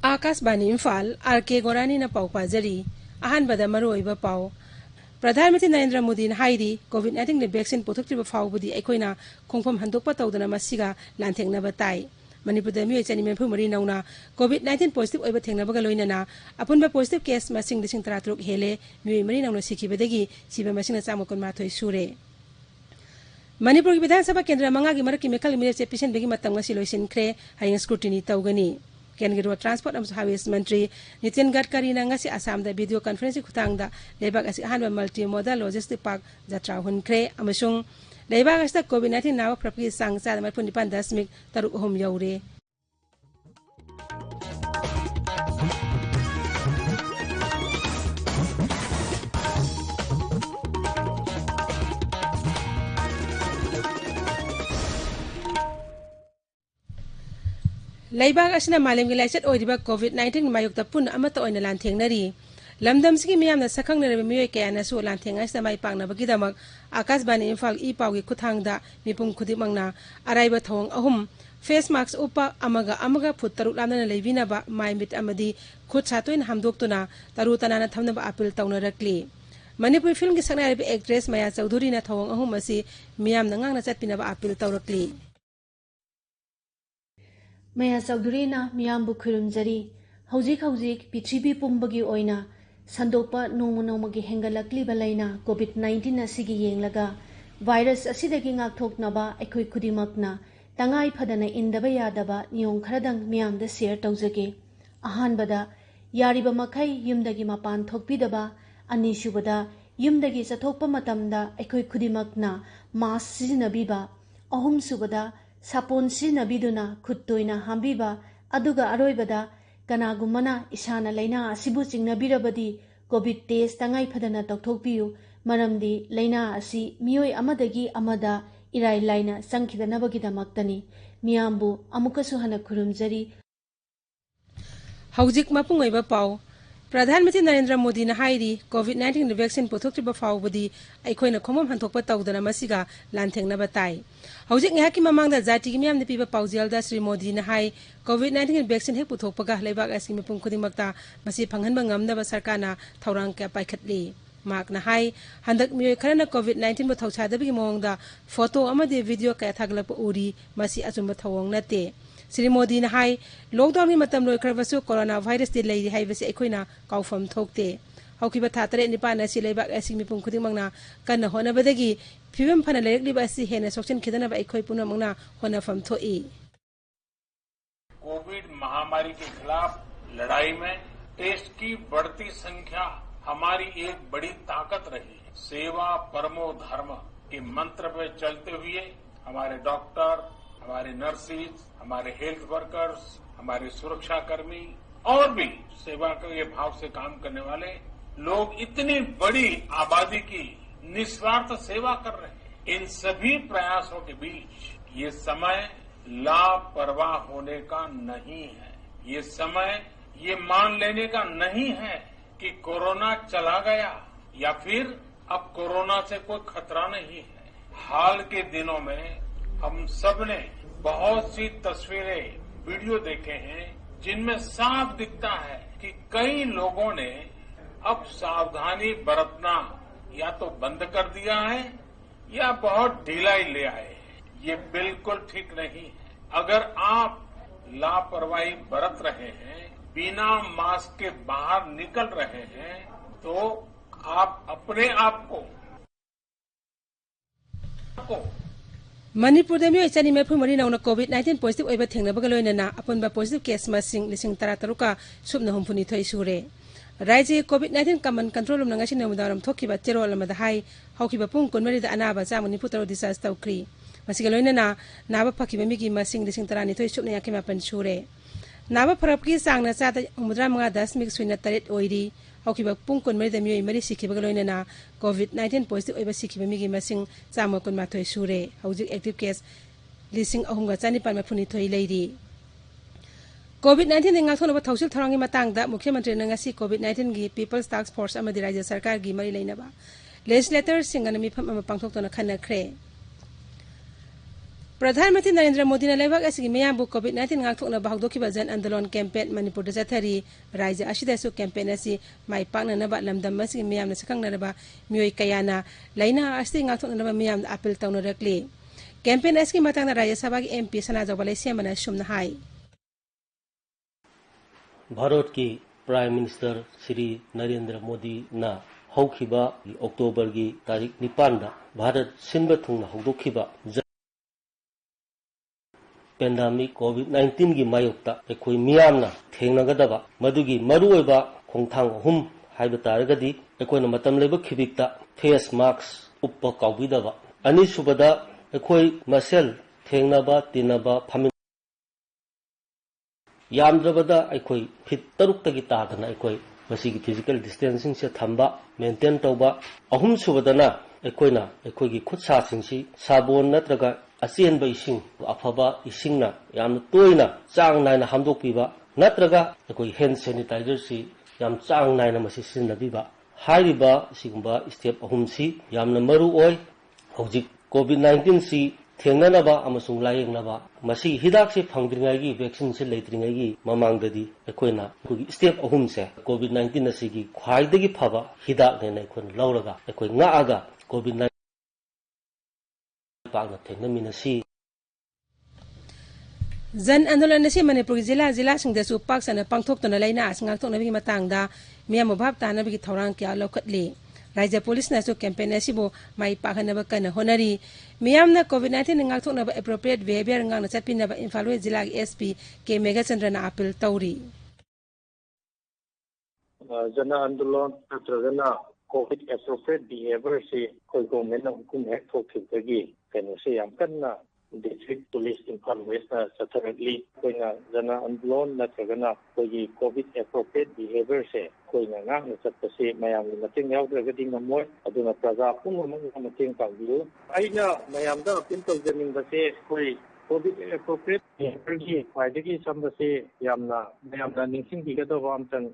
Akashvani Imphal R K. गोरानी न पाउ पाजरी अहानबदा मरोइबा पाउ प्रधानमंत्री नरेंद्र मोदी हाइरी कोविड-19 वैक्सीन पुथोक्तिबा फाउबदी अखोइना खोंफम हंदोकपा तौदना मसिगा लांथेंगनबा ताई मणिपुरदा मियोय चनी मेफु मरी नौना कोविड-19 पॉजिटिव ओइबा थेंगनबगा लोइनना अपुनबा पॉजिटिव केस मसिंग 13,33 हेले मियोय मरी नौना सिखिबदगी सिबा मसिंगना 128 सुरे मणिपुर की विधानसभा केंद्र मंगा की मरक की मेखल मिले पिसन बेगी मतंग ngasi loisinkhre hayang scrutiny tawgani केंद्रीय रोड ट्रांसपोर्ट और हाईवेज मंत्री नितिन गडकरी ngasi असम दा वीडियो कॉन्फ्रेंसिंग खुतांगदा लेबाग असि अहानबा मल्टी मॉडल लॉजिस्टिक पार्क जत्रा हुनख्रे अमसुंग लेबाग असि कोविड-19 नाव प्रपकी सांग चा 9.3 यौरे लेबाग असना मालेमगी लाइचत ओइरिबा कोविड-19 मायुक्ता पुन अमत ओइना लांथेंगनरी लमदमसगी मियामना सखंगनरबा मियोय कयानासु लांथेंगासना माइ पांगनबगीदमक आकाशवाणी इम्फाल ई पाउगी खुथांगदा मिपुम खुदिमंगना अराइबा थोंग अहुम फेस मास्क उपा अमगा फुट तरुक लामना लेबिनबा माइमिट अमदी खुद सातोइन हमदोक्तुना तरु तनाना थमनबा अपील तौनरक्ली मणिपुर फिल्म की सकनारिबा एक्ट्रेस माया चौधरी ना थोंग अहुम असी मियामना ngang चटपिनबा अपील तौरक्ली मया चौधरीना मियामबु खुरुमजरी हौजिक पृथ्वी पुंबगी ओइना संदोपा नोमगी हेंगलक्लीबा लैना कोविड-19 असिगी येंगलगा वायरस असिदगी ngakthoknaba अखोय खुदिमकना तंगाई फदना इंदबा यादबा नियम खरदंग मियामदा शेयर तौजगे अहानबदा यारिबा मखै युमदगी मपान थोकपिदबा अनिसुबदा युमदगी चथोकपा मतमदा अखोय खुदिमकना मास्क सिजनबीबा अहुमसुबदा सापोन सिजनबीदुना खुत्तोइना हांबीबा अदुगा अरोइबदा कनागुमना इसाना लैना असिबु चिंगनबीरबदी कोविड टेस्ट तंगाई फदना तौथोकपियु मरमदी लैना असि मियोय अमदगी अमदा इराय लाइना संखिदनबगीदमक्तनी मियामबु अमुकसु हना खुरुमजरी हौजिक मपुंगैबा पाउ प्रधानमंत्री नरेंद्र मोदी हाइरी कोविड-19 वैक्सीन पुथोक्तिबा फाउबदी अखोइना खोमम हंथोकपा तौदना मसिगा लांथेंगनबा ताई हौजिक न्याकी ममांगदा जाति की मियामने पीबा पाउजेलदा श्री मोदी हाई कोविड-19 वैक्सीन हेक पुथोकपगा लेबाग असि मिपुम खुदिमक्ता मसि फंगहनबा ngamnaba सरकारना थौरांग क्या पाइखतली माकना हाई हंदक मियोय खरना कोविड-19 बु थौसादबगी मोंगदा फोटो अमदे वीडियो क्या थागलप उरी मसि अचुंबा थौंग नते श्री मोदी हाई लॉकडाउन की मतम लोइखरबसु कोरोना वायरस दि लैरि हाइबसे अखोइना काउफम थोकते हौकिबा था 3 असि लेबाग असि मिपुम खुदिमंगना कन्न होनबदगी फिवम फना लेरकलिबा असि हेना सोक्सन खिदनबा अखोइ पुनमंगना होनफम थोई कोविड महामारी के खिलाफ लड़ाई में टेस्ट की बढ़ती संख्या हमारी एक बड़ी ताकत रही है सेवा परमो धर्म के मंत्र पे चलते हुए हमारे डॉक्टर हमारे नर्सिस हमारे हेल्थ वर्कर्स हमारे सुरक्षा कर्मी और भी सेवा के भाव से काम करने वाले लोग इतनी बड़ी आबादी की निस्वार्थ सेवा कर रहे हैं इन सभी प्रयासों के बीच ये समय लापरवाह होने का नहीं है ये समय ये मान लेने का नहीं है कि कोरोना चला गया या फिर अब कोरोना से कोई खतरा नहीं है हाल के दिनों में हम सब ने बहुत सी तस्वीरें वीडियो देखे हैं जिनमें साफ दिखता है कि कई लोगों ने अब सावधानी बरतना या तो बंद कर दिया है या बहुत ढिलाई ले आए हैं ये बिल्कुल ठीक नहीं है अगर आप लापरवाही बरत रहे हैं बिना मास्क के बाहर निकल रहे हैं तो आप अपने आप को मणिपुर में चनी मेफु मरी नौना कोविड-19 पॉजिटिव ओइबा थेंगनबगा लोइनना अपुनबा पॉजिटिव केस मसिंग 13,33 का सुबना हुमफुनिथोइ सुरे राज्य कोविड-19 कमन कंट्रोल रूम नंगासी नमुदारम थोकिबा चेरोल अमदा हाई हौकिबा पुंग कुनमरीदा अनाबा चामुनि पुतरो डिसास तौक्री मसिगा लोइनना नाबा फकिबा मिगी मसिंग 13,33 सुबना याकिमापन सुरे नाबा फरपकी सांगना चादा 59.8 ओइरी हौकिबा पुंग कुनमरीदा मियोय मरी सिखिबगा लोइनना कोविड-19 पॉजिटिव ओइबा सिखिबा मिगी मसिंग 119 सुरे हौजिक एक्टिव केस 3,994 लैरी कोविड-19 ngathonaba thausil tharangi matangda मुख्यमंत्री ngasi कोविड-19 gi people's task force amadi राज्य सरकार gi mari leinaba legislator singana mifam ama pangthok tona khanakre प्रधानमंत्री नरेंद्र मोदी ने लेवक असगी मयाबु कोविड-19 ngakthokna bahagdokhiba jan andolon campaign manipur da chathari rajya asidasu campaign asi mai pakna ba lamdam asigi mayamna sakangna mioi kayana laina asti ngakthokna mayam appeal tawna rakli campaign asigi matangna rajya sabha ki mp sana jawbalai semana shumna hai Bharat की prime minister Shri Narendra Modi ना हौखिबा October की तारीख 9 दा Bharat सिनबा थुंगना हौदोखिबा pandemic कोविड-19 की मायोक्ता एखोई मियामना थेंगनगदबा मदुगी मरुओइबा खोंथांग हुम हाइबा तारगदी एखोइना मतम लेबा खिबिकता फेस मास्क उप्पा काउबिदबा अनिसुबदा एखोई मसेल थेंगनबा तिनबा फामिन यामद्रबदा एखोई फिट तरुक्तगी तादना एखोई मसीगी फिजिकल डिस्टेंसिंग से थंबा मेंटेन तौबा अहुम सुबदना एखोइना एखोइगी खुदसासिंगसी साबोन नत्रगा अचेनब इसिंग अफबा इसिंगना याम तोइना चांग नायना हमदोकपीबा नत्रगा एखोइ हैंड सैनिटाइजर सी याम चांग नायना मसी सिनबीबा हाइरिबा सिगुंबा स्टेप अहुमसी यामना मरु ओय हौजिक कोविड-19 सी थेंगनबा अमसुंग लायेंगनबा मसी हिदाक से फंगद्रिंगाई वैक्सीन से लेत्रिंगाई ममांगददी एखोइना एखोइ स्टेप अहुम से कोविड-19 असिगी ख्वाइदगी फबा हिदाक नेना एखोइ लौरगा एखोइ ngaगा कोविड-19 जन आंदोलन से मणिपुर जिला सिंगदसु पाक सन पांगथोक्तुना लाइना आसंगाक्तोक्नबगी मतांगदा मियाम भाव तानबगी थौरांग क्या लौखटली राज्य पुलिस नासु कैंपेन असिबो माई पाखनब कन होनरी मियामना कोविड-19 ngaक्तोक्नब एप्रोप्रिएट बिहेवियर ngang चटपिनब इम्फाल वेस्ट जिला एसपी के मेघचंद्रना अपील तौरी जन आंदोलन नत्रगना कोविड एप्रोप्रिएट बिहेवियर से कोई गवर्नमेंट हुकुम हेक थोखिबगी कनो से याम कन्ना डिस्ट्रिक्ट पुलिस इम्फाल वेस्ट चथरगली कोइना जन आंदोलन नत्रगना कोई कोविड एप्रोप्रिएट बिहेवियर से कोइना ngang चटपसे मयाम मतेंग यावद्रगदी ngमोय अदुना प्रजा पुंगमंग मतेंग पांगियो आइना मयामदा अपील तौजनिंगबसे कोई कोविड एप्रोप्रिएट बिहेवियर की फायदगी संबसे यामना मयामदा निंसिंगबिगदबा अमतन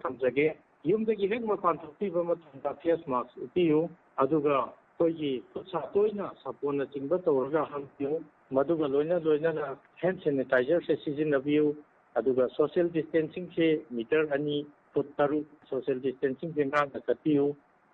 थमजगे युमदगी हेक मपान थोक्तिबा मतंदा फेस मास्क उपियो अदुगा कोई खुदसा तोइना सपोना चिंबा तौरगा हमपियो मदुगा लोइना हैंड सैनिटाइजर से सिजिनबियो अदुगा सोशल डिस्टेंसिंग से मीटर अनि फुट तरु सोशल डिस्टेंसिंग से नांग चपियो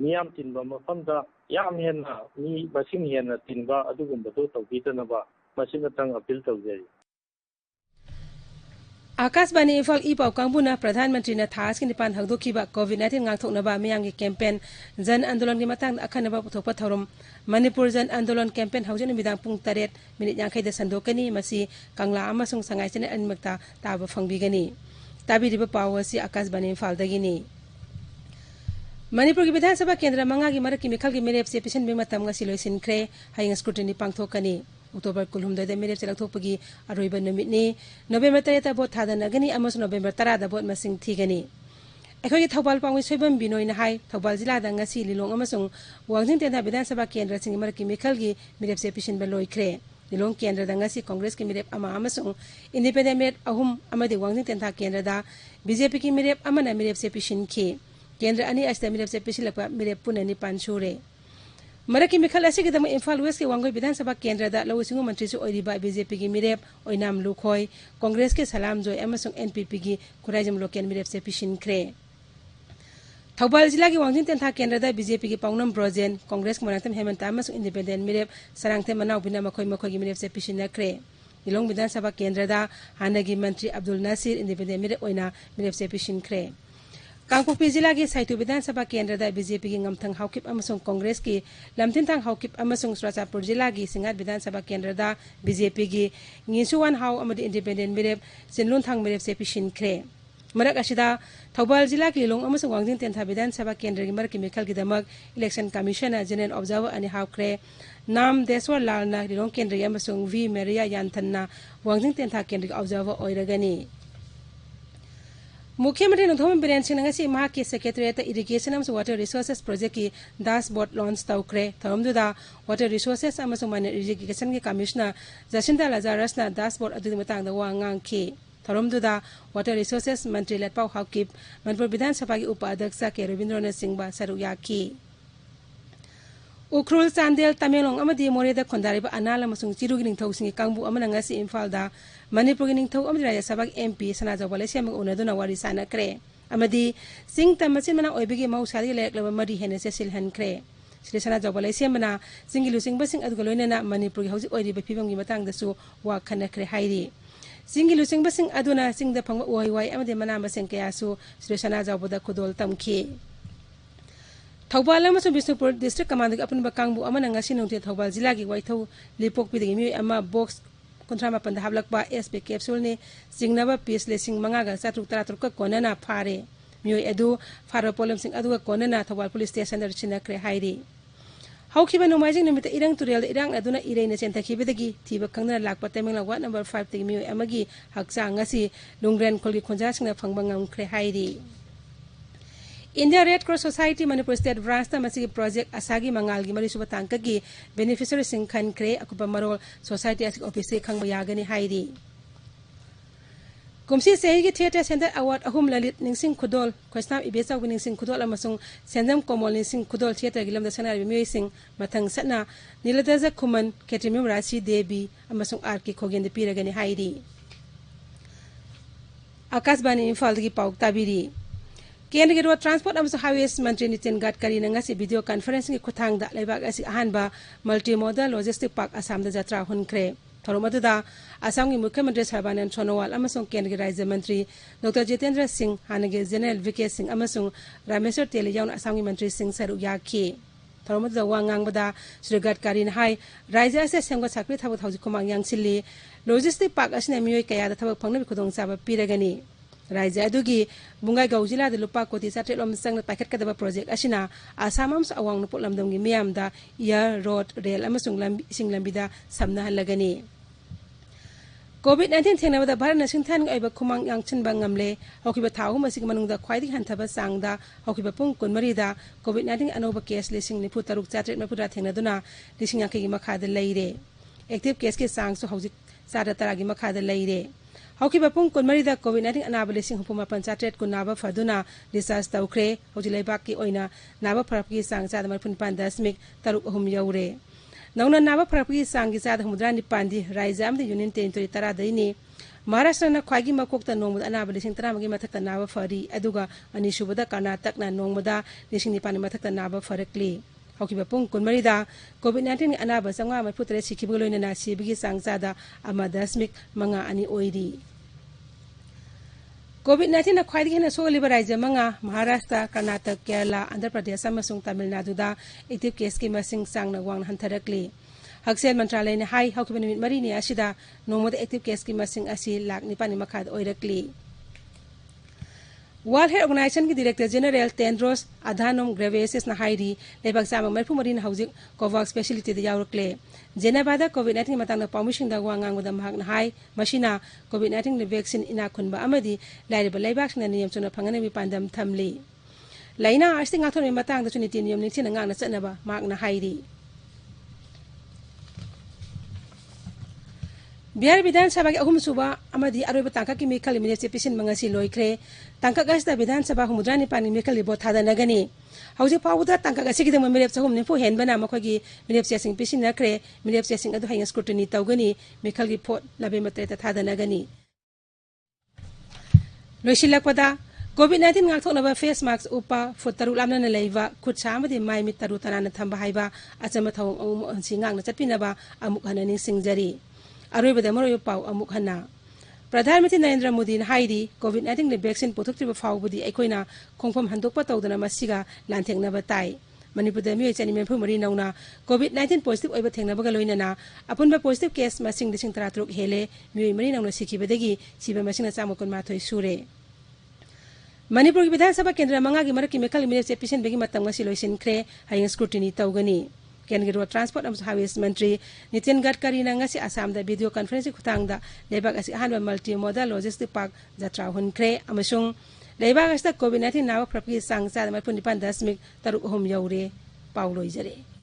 मियाम तिनबा मफमदा याम हेना मी बसिंग हेना तिनबा अदुगुंबदो तौबीदनबा मसिमतंग अपील तौजरी आकाशवाणी इम्फाल इपाव कांगबुना प्रधानमंत्री ने थास की निपान हगदोखिबा कोविड-19 ngaktoknaba मियांगी कैंपेन जन आंदोलन की मतंग अखनबा पुथोकपा थौरम मणिपुर जन आंदोलन कैंपेन हौजन मिदांग पुंग 8:50 संदोकनी मसी कांगला अमसुंग संगाइचने अनमक्ता ताब फंगबिगनी ताबिरिबा पावसी आकाशवाणी इम्फाल दगिनी मणिपुर की विधानसभा केंद्र मंगा की मरक की मिखल की मेरेप से पिछन बिमतम ngasi loisinkhre हाइंग स्क्रूटिनी पांगथोकनी अक्टोबर 9 मेरेप से लथोपगी अरोइबा नुमितनी नवेम्बर 3 बोट थादनगनी अमस नवेम्बर 10 बोट मसिंग थीगनी अखोगी थौबाल पांगwi सोइबम बिनोइना हाय थौबाल जिला दा ngasi लिलोंग अमसुंग वांगजिंग तेना विधानसभा केंद्र सिंग मरक की मिखल की मेरेप से पिछन बलोइख्रे लिलोंग केंद्र दा ngasi कांग्रेस की मेरेप अमा अमसुंग इंडिपेंडेंट मेरेप अहुम अमदि वांगजिंग तेना केंद्र दा बीजेपी की मेरेप अमना मेरेप से पिछन खे केंद्र अनि अस्ते मेरेप से पिछलपा मेरेप पुननि पांचुरे मरक की मिखल असिगदम इम्फाल वेस्ट के वांगोई विधानसभा केंद्र दा लौसिंगु मंत्री सु ओइरिबा बीजेपी की मिरेप ओइनाम लुखोय कांग्रेस के सलाम जोय अमसुंग एनपीपी की खुराइजम लोकेन मिरेप से पिशिनख्रे थौबाल जिला की वांगजिंग तेंथा केंद्र दा बीजेपी की पाउनम ब्रोजेन कांग्रेस के मनातम हेमंत अमसुंग इंडिपेंडेंट मिरेप सरांगते मनाव बिना मखोय की मिरेप से पिशिनख्रे निलोंग विधानसभा केंद्र दा हानगी मंत्री अब्दुल नासिर इंडिपेंडेंट मिरेप ओइना मिरेप से पिशिनख्रे कांगपोक्पी जिला की साइतु विधानसभा केंद्र दा बीजेपी की ngमथंग हाउकिप अमसुंग कांग्रेस की लमथिनथंग हाउकिप अमसुंग सुराचापुर जिला की सिंगात विधानसभा केंद्र दा बीजेपी की nginsuwan हाउ अमदि इंडिपेंडेंट मिरेप सिनलुनथंग मिरेप से पिशिनख्रे मरक असिदा थौबाल जिला की लिलोंग अमसुंग वांगजिंग तेंथा विधानसभा केंद्र की मरक की मिखल की दमक इलेक्शन कमीशन जनरल ऑब्जर्वर अनि हाउख्रे नाम देशवर लालना लिलोंग केंद्र अमसुंग वी मेरिया यानथन्ना वांगजिंग तेंथा केंद्र की ऑब्जर्वर ओइरगनी मुख्यमंत्री नथोम बिरेन सिंह के secretariat irrigation water resources project की डैशबोर्ड लॉन्च तौख्रे थरमदुदा वाटर रिसोर्सेस माइनर इरिगेशन के कमिश्नर जसिंता लाजारसना डैशबोर्ड अदुदी मतंगदा वा ngang थरमदुदा वाटर रिसोर्सेस मंत्री लेटपाउ हाउकिप मणिपुर विधानसभा की उपाध्यक्ष के रविंद्रनाथ सिंह बा सरुक याखी Ukhrul Chandel Tamelong amadi Moreda Khondariba Anala Masung Chirugi Ningthau singi kangbu amana ngasi Imphal da Manipuri Ningthau amdi Rajya Sabha MP Sana Jawale Siam unaduna wari sana kre amadi sing tamachin mana oibigi mausari leklaba mari hene se silhan kre Sri Sana Jawale Siam mana singilu sing basing adugaloina na Manipuri hausi oiriba phibamgi matang dasu wa khana kre hairi singilu sing basing aduna sing da phangwa oiwai amadi mana maseng kayasu Sri Sana Jawboda khudol tamki Thobal amasung Bisnupur District Command apun bakangbu amana ngasi nungte Thobal Jila gi waithau lipok pidagi mi ama box kontrama panda hablakba SP capsule ni singnaba piece le sing manga ga satruk taratruk ka konana phare mi edu faro problem sing adu ga konana Thobal police station dar china kre hairi haukiba nomajing numita irang turel irang aduna ireina senta khibedagi thiba kangna lakpa temengla wat number 5 tigi mi amagi haksa ngasi lungren kolgi khonja singna phangbangam kre hairi India Red Cross Society Manipur State Branch ta masigi project asagi mangalgi mari suba tangkagi beneficiary sing khan kre akupa marol society asik office khangba yagani hairi Kumsi Sehigi Theatre Center Award ahum lalit ningsing khudol khosnam ibesa ningsing khudol amasung sendam komol ningsing khudol theatre gilam da sanar bi sing mathang satna niladaza khuman ketimim rasi debi amasung arki khogen de piragani hairi Akasbani Imphal gi pauk tabiri Kendra Road Transport amso Highways Mantri Nitin Gadkari na ngasi video conference ngi kuthang da laibak asi ahanba multimodal logistic park Assam da jatra hunkre thoromadu da Assam ngi Mukhyamantri Sarbanan Sonowal amasong Kendra Rajya Mantri Dr Jitendra Singh hanage General VK Singh amasong Rameswar Tele yaun Assam ngi Mantri Singh saru yakhi thoromadu da wangang bada Sri Gadkari na hai Rajya ase semga sakri thabu thauji kumang yang silli logistic park asina miyoi kaya da thabu phangna bi khudong saba piragani Raja adugi bungai gaujila de lupa koti satre lom sang paket kadaba project asina asamam sa awang nupol lamdam gi miam da ya road rail amasung sing lambida samna halagani COVID-19 thengna da bharana singthan aiba khumang yang chinba ngamle hokiba thau masig manung da khwaidi hanthaba sangda hokiba pung kunmari da COVID-19 anoba case lising nipu taruk chatre mapura thengna duna lising yakhi gi makha da leire active case ke sang so hojik sada taragi makha da leire Hokiba pung kunmarida COVID-19 anabale sing hupuma panchatret kun naba faduna research tawkre hojilai baki oina naba pharapki sang cha damar pun pandasmik taruk ahum yaure nauna naba pharapki sang gi cha humudra ni pandi raizam de union territory tara daini Maharashtra na khwagi makokta nongmud anabale sing tara magi mathakta naba fari aduga ani subada Karnataka na nongmada lising ni pani mathakta naba farakli Hokiba pung kunmarida COVID-19 anaba sanga maputre sikibgoloina na sibigi sangzada amadasmik manga ani oiri COVID-19 na khwaidi hena soliba raija manga Maharashtra Karnataka Kerala Andhra Pradesh amasung Tamil Nadu da active case ki masing sang na wang hantarakli Haksel Mantralay na hai hokiba nimit mari ni asida nongmoda active case ki masing asi lak ni pani makhad oirakli World Health Organization ki Director General Tedros Adhanom Ghebreyesus na hairi lebak sama marpu marin hauzik Covax facility de yaurkle Geneva da COVID-19 matang na permission da wangang da mahak na hai mashina COVID-19 ni vaccine ina kunba amadi laireba leibak na niyam chuna phangane bi pandam thamli laina asting athon matang da chuni niyam ni thina ngang na chanaba mahak na hairi Bihar Vidhan Sabha ki ahum suba amadi aroiba tangka ki mekal minute pisin mangasi loikre tangka gasta Vidhan Sabha humudrani pani mekal libo thada nagani hauji pawuda tangka gasi ki dama mirep sahum nifu hen bana makhagi mirep sing pisin nakre mirep sing adu hayang scrutiny tawgani mekal gi phot labe matre ta thada nagani loisilakpada COVID-19 ngakthoknaba face mask upa fotaru lamna na leiva khutsa amadi mai mit taru tanana thamba haiba achama thawong amum singang na chatpinaba amuk hananing singjari Aroiba da maro pau amuk hana Pradhan Mantri Narendra Modi na haidi COVID-19 ni vaccine pothuktriba fawbudi aikoina khongpham handokpa tawdana masiga lantheknaba tai Manipur da mioi chani mempu mari nauna COVID-19 positive oiba thengnabaga loinana apunba positive case masing dising taratruk hele mioi mari nauna sikibadagi siba masing na chamokon mathoi sure Manipur ki Vidhan Sabha Kendra manga gi maraki mekal minute patient begi matang masi loisin kre hayang scrutiny tawgani Kendra Road Transport amso Highways Mantri Nitin Gadkari na ngasi Assam da video conference khutang da lebak asi ahanba multimodal logistic park jatra hunkre amasung lebak asta COVID-19 nawa prapki sang sa da marpun dipan dasmik taruk hom yaure pauloi jare